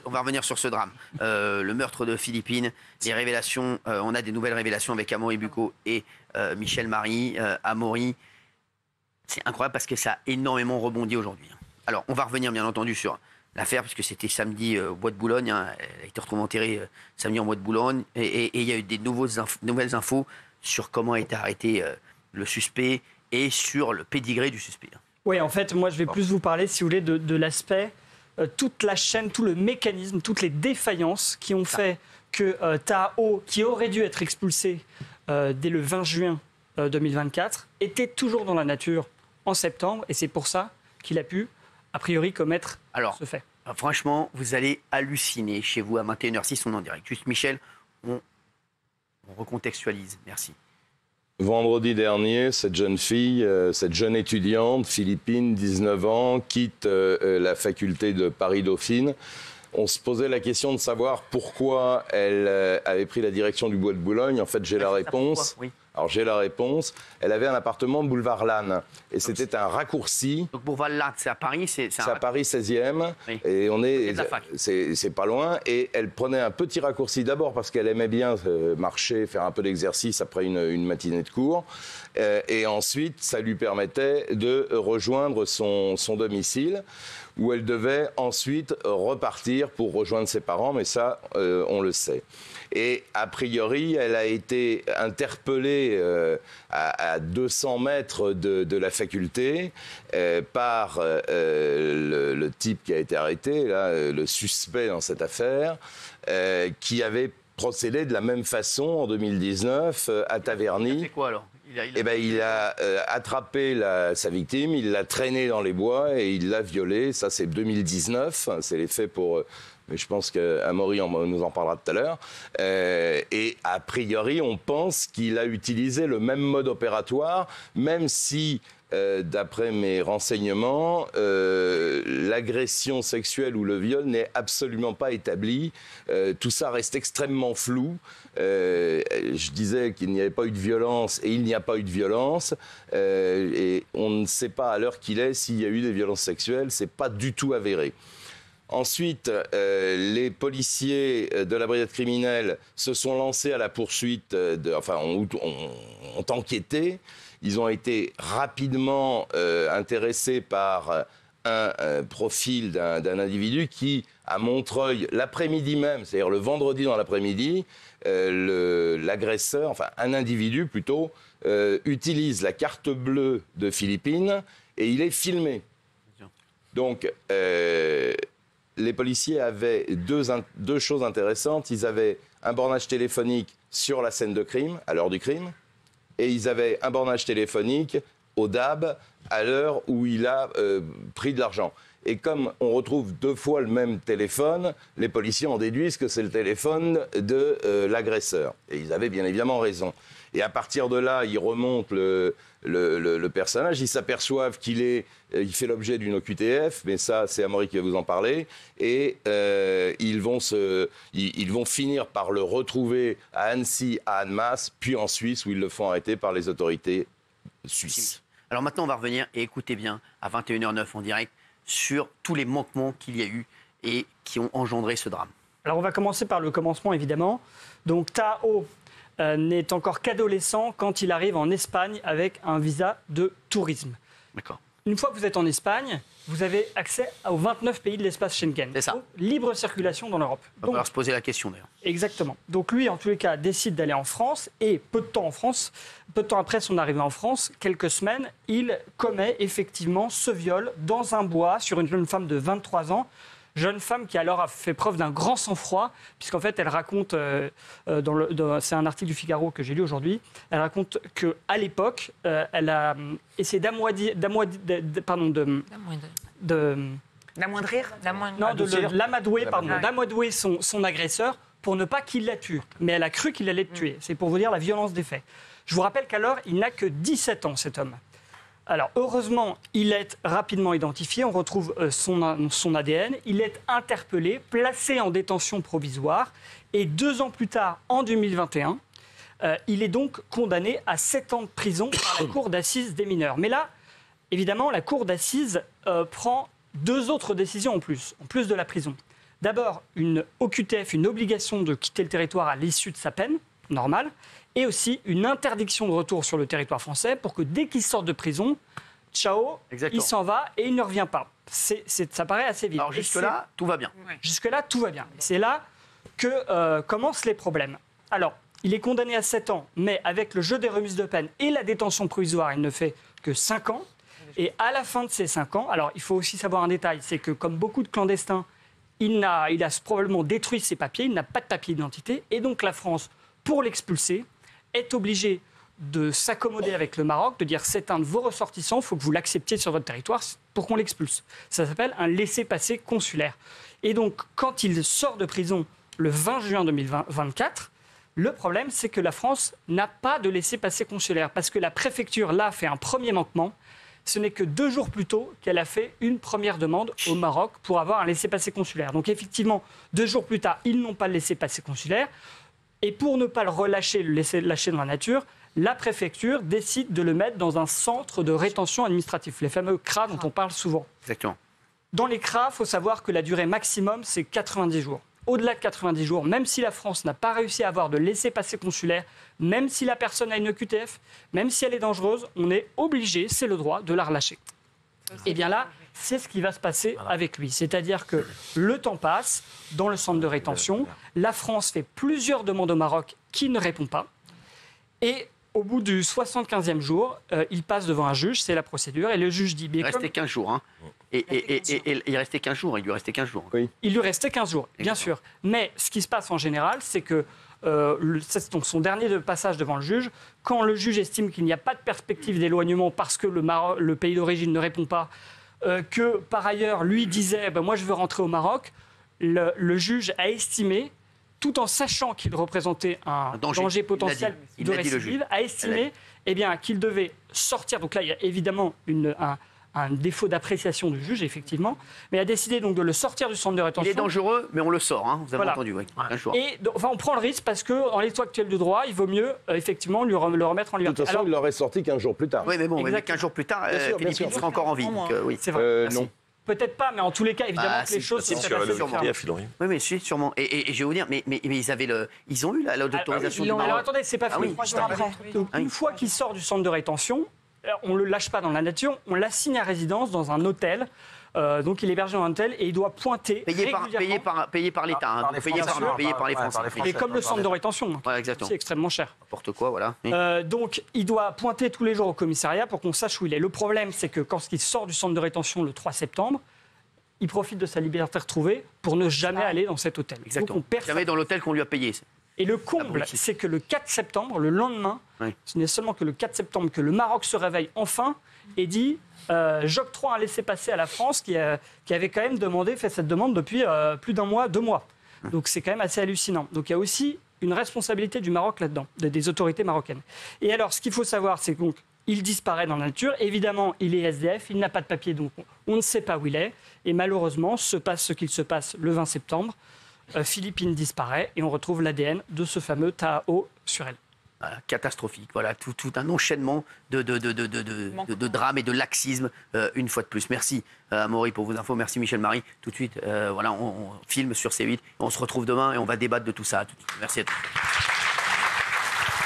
On va revenir sur ce drame. Le meurtre de Philippines, les révélations, on a des nouvelles révélations avec Amaury Bucco et Michel Marie. Amaury, c'est incroyable parce que ça a énormément rebondi aujourd'hui. Alors, on va revenir bien entendu sur l'affaire, puisque c'était samedi au Bois de Boulogne. Elle a été retrouvée enterrée samedi en Bois de Boulogne. Et il y a eu des nouvelles infos sur comment a été arrêté le suspect et sur le pédigré du suspect. Oui, en fait, moi, je vais plus vous parler, si vous voulez, de l'aspect, toute la chaîne, tout le mécanisme, toutes les défaillances qui ont fait que Taha O, qui aurait dû être expulsé dès le 20 juin 2024, était toujours dans la nature en septembre. Et c'est pour ça qu'il a pu, a priori, commettre ce fait. Franchement, vous allez halluciner chez vous à 21h06, on est en direct. Juste, Michel, on recontextualise. Merci. Vendredi dernier, cette jeune fille, cette jeune étudiante, philippine, 19 ans, quitte la faculté de Paris-Dauphine. On se posait la question de savoir pourquoi elle avait pris la direction du Bois de Boulogne. En fait, j'ai la réponse. Oui. Alors, j'ai la réponse. Elle avait un appartement boulevard Lannes. Et c'était un raccourci. Donc, boulevard Lannes, c'est à Paris. C'est à Paris 16e. Oui. Et on est. C'est c'est pas loin. Et elle prenait un petit raccourci d'abord parce qu'elle aimait bien marcher, faire un peu d'exercice après une matinée de cours. Et ensuite, ça lui permettait de rejoindre son domicile, où elle devait ensuite repartir pour rejoindre ses parents. Mais ça, on le sait. Et a priori, elle a été interpellée à 200 mètres de la faculté par le type qui a été arrêté, là, le suspect dans cette affaire, qui avait procédé de la même façon en 2019 à Taverny. Il a fait quoi alors? Il a attrapé sa victime, il l'a traînée dans les bois et il l'a violée. Ça, c'est 2019. C'est les faits pour... Mais je pense qu'Amaury nous en parlera tout à l'heure. Et a priori, on pense qu'il a utilisé le même mode opératoire, même si, d'après mes renseignements, l'agression sexuelle ou le viol n'est absolument pas établi. Tout ça reste extrêmement flou. Je disais qu'il n'y avait pas eu de violence et il n'y a pas eu de violence. Et on ne sait pas à l'heure qu'il est s'il y a eu des violences sexuelles. C'est pas du tout avéré. Ensuite, les policiers de la brigade criminelle se sont lancés à la poursuite, ont enquêté. Ils ont été rapidement intéressés par un profil d'un individu qui, à Montreuil, l'après-midi même, c'est-à-dire le vendredi dans l'après-midi, l'agresseur, enfin un individu plutôt, utilise la carte bleue de Philippines et il est filmé. Donc... les policiers avaient deux choses intéressantes. Ils avaient un bornage téléphonique sur la scène de crime, à l'heure du crime, et ils avaient un bornage téléphonique au DAB, à l'heure où il a pris de l'argent. Et comme on retrouve deux fois le même téléphone, les policiers en déduisent que c'est le téléphone de l'agresseur. Et ils avaient bien évidemment raison. Et à partir de là, ils remontent le personnage, ils s'aperçoivent qu'il fait l'objet d'une OQTF, mais ça, c'est Amaury qui va vous en parler, et ils vont finir par le retrouver à Annecy, à Annemasse, puis en Suisse, où ils le font arrêter par les autorités suisses. Alors maintenant, on va revenir, et écoutez bien, à 21h09 en direct, sur tous les manquements qu'il y a eu et qui ont engendré ce drame. Alors on va commencer par le commencement, évidemment. Donc Taha O n'est encore qu'adolescent quand il arrive en Espagne avec un visa de tourisme. D'accord. Une fois que vous êtes en Espagne, vous avez accès aux 29 pays de l'espace Schengen. C'est ça. Donc, libre circulation dans l'Europe. On va falloir se poser la question d'ailleurs. Exactement. Donc lui, en tous les cas, décide d'aller en France et peu de temps après son arrivée en France, quelques semaines, il commet effectivement ce viol dans un bois sur une jeune femme de 23 ans. Jeune femme qui alors a fait preuve d'un grand sang-froid, puisqu'en fait elle raconte, c'est un article du Figaro que j'ai lu aujourd'hui, elle raconte qu'à l'époque, elle a essayé d'amadouer son agresseur pour ne pas qu'il la tue. Mais elle a cru qu'il allait le tuer. C'est pour vous dire la violence des faits. Je vous rappelle qu'alors, il n'a que 17 ans, cet homme. Alors, heureusement, il est rapidement identifié. On retrouve son ADN. Il est interpellé, placé en détention provisoire. Et 2 ans plus tard, en 2021, il est donc condamné à 7 ans de prison par la Cour d'assises des mineurs. Mais là, évidemment, la Cour d'assises prend 2 autres décisions en plus de la prison. D'abord, une OQTF, une obligation de quitter le territoire à l'issue de sa peine, normale, et aussi une interdiction de retour sur le territoire français pour que dès qu'il sort de prison, ciao, il s'en va et il ne revient pas. Ça paraît assez vite. Alors jusque-là, tout va bien. Jusque-là, tout va bien. C'est là que commencent les problèmes. Alors, il est condamné à 7 ans, mais avec le jeu des remises de peine et la détention provisoire, il ne fait que 5 ans. Et à la fin de ces 5 ans, alors il faut aussi savoir un détail, c'est que comme beaucoup de clandestins, il a probablement détruit ses papiers, il n'a pas de papier d'identité, et donc la France, pour l'expulser, est obligée de s'accommoder avec le Maroc, de dire c'est un de vos ressortissants, il faut que vous l'acceptiez sur votre territoire pour qu'on l'expulse. Ça s'appelle un laissez-passer consulaire. Et donc, quand il sort de prison le 20 juin 2024, le problème, c'est que la France n'a pas de laissez-passer consulaire, parce que la préfecture, là, fait un premier manquement. Ce n'est que 2 jours plus tôt qu'elle a fait une première demande au Maroc pour avoir un laissez-passer consulaire. Donc, effectivement, 2 jours plus tard, ils n'ont pas le laissez-passer consulaire. Et pour ne pas le relâcher, le laisser lâcher dans la nature, la préfecture décide de le mettre dans un centre de rétention administratif, les fameux CRA dont on parle souvent. Exactement. Dans les CRA, il faut savoir que la durée maximum, c'est 90 jours. Au-delà de 90 jours, même si la France n'a pas réussi à avoir de laissez-passer consulaire, même si la personne a une QTF, même si elle est dangereuse, on est obligé, c'est le droit, de la relâcher. Et bien là, c'est ce qui va se passer avec lui. C'est-à-dire que le temps passe dans le centre de rétention. La France fait plusieurs demandes au Maroc qui ne répond pas. Et au bout du 75e jour, il passe devant un juge, c'est la procédure, et le juge dit... Il restait 15 jours. Hein. Et il restait 15 jours, il lui restait 15 jours. Oui. Il lui restait 15 jours, bien sûr. Mais ce qui se passe en général, c'est que c'est donc son dernier passage devant le juge, quand le juge estime qu'il n'y a pas de perspective d'éloignement parce que le pays d'origine ne répond pas, que par ailleurs, lui disait moi je veux rentrer au Maroc, le juge a estimé, tout en sachant qu'il représentait un danger potentiel de récidive, a estimé qu'il devait sortir. Donc là, il y a évidemment un défaut d'appréciation du juge, effectivement, mais a décidé donc de le sortir du centre de rétention. Il est dangereux, mais on le sort, hein, vous avez entendu. Oui. Et on prend le risque parce qu'en l'état actuel du droit, il vaut mieux effectivement le remettre en liberté. De toute façon, il l'aurait sorti 15 jours plus tard. Oui, mais bon, 15 jours plus tard, Philippe sera encore en vie. Donc, oui. C'est vrai. Non. Peut-être pas, mais en tous les cas, évidemment, que les choses sont sûrement. Oui, mais sûrement. Et je vais vous dire, mais ils ont eu l'autorisation du Maroc. Alors attendez, c'est pas fini. 3 jours après. Donc, une fois qu'il sort du centre de rétention, on ne le lâche pas dans la nature, on l'assigne à résidence dans un hôtel. Donc il est hébergé dans un hôtel et il doit pointer payé par l'État, hein, payé par les Français. Et comme le centre de rétention, c'est extrêmement cher. N'importe quoi, voilà. Donc il doit pointer tous les jours au commissariat pour qu'on sache où il est. Le problème, c'est que quand il sort du centre de rétention le 3 septembre, il profite de sa liberté retrouvée pour ne jamais aller dans cet hôtel. Exactement. Donc on perd jamais dans l'hôtel qu'on lui a payé. Et le comble, c'est que le 4 septembre, le lendemain, ce n'est seulement que le 4 septembre que le Maroc se réveille enfin et dit j'octroie un laissez-passer à la France qui avait quand même fait cette demande depuis plus d'un mois, 2 mois. Donc c'est quand même assez hallucinant. Donc il y a aussi une responsabilité du Maroc là-dedans, des autorités marocaines. Et alors, ce qu'il faut savoir, c'est qu'il disparaît dans la nature. Évidemment, il est SDF, il n'a pas de papier, donc on ne sait pas où il est. Et malheureusement, se passe ce qu'il se passe le 20 septembre. Philippine disparaît et on retrouve l'ADN de ce fameux Taao sur elle. Catastrophique, voilà, tout un enchaînement de drames et de laxisme, une fois de plus. Merci Amaury pour vos infos, merci Michel Marie. Tout de suite, on filme sur C8, on se retrouve demain et on va débattre de tout ça. Merci à tous.